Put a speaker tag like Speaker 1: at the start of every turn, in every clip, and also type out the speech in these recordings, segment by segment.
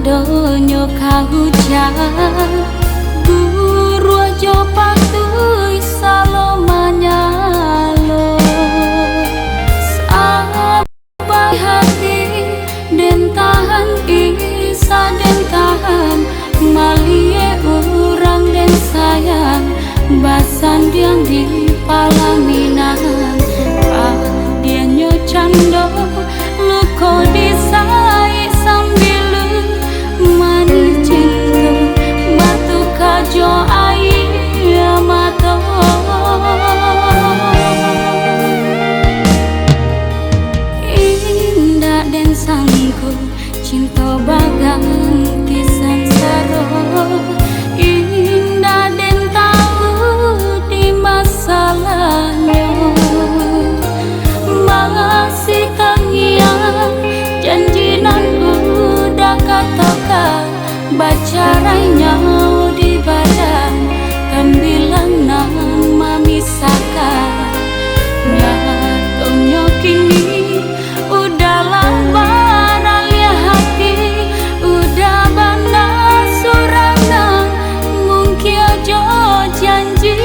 Speaker 1: donya kahujan guru aja patuh salo manyalo sabar hati den tahan isa den tahan malie urang den sayang basan diang di palaminan dia nyo cando luko disai sambil mani cinta batu kajo air mata indah dan sangku cinta bagang tisan saro indah dan tahu di masalahnya masih kangian janji nan udah katakan baca rainya di badan kan bilang nama misakan nyatonya kini udah lamban alia hati udah bana surangan mungkin aja janji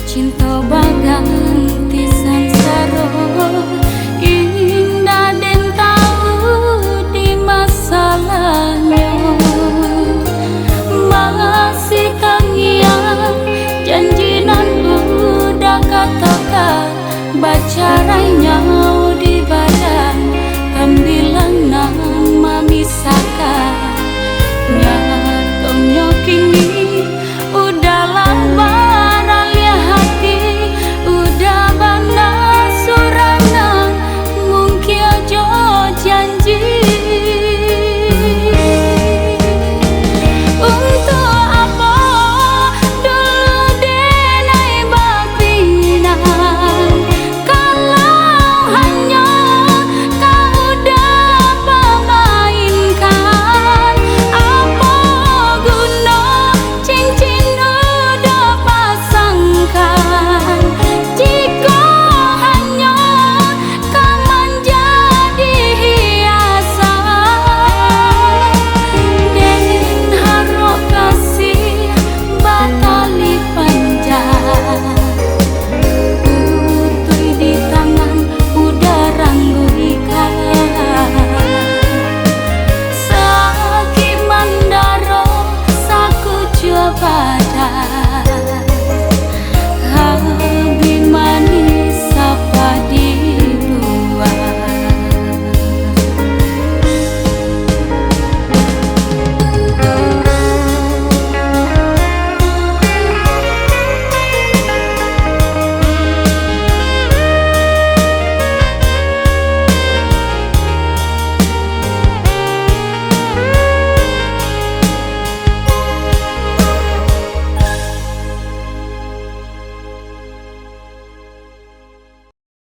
Speaker 1: cinta bagang tisan saro indah den tahu di masalahnya masih kangian janji nan udah katakan baca rainya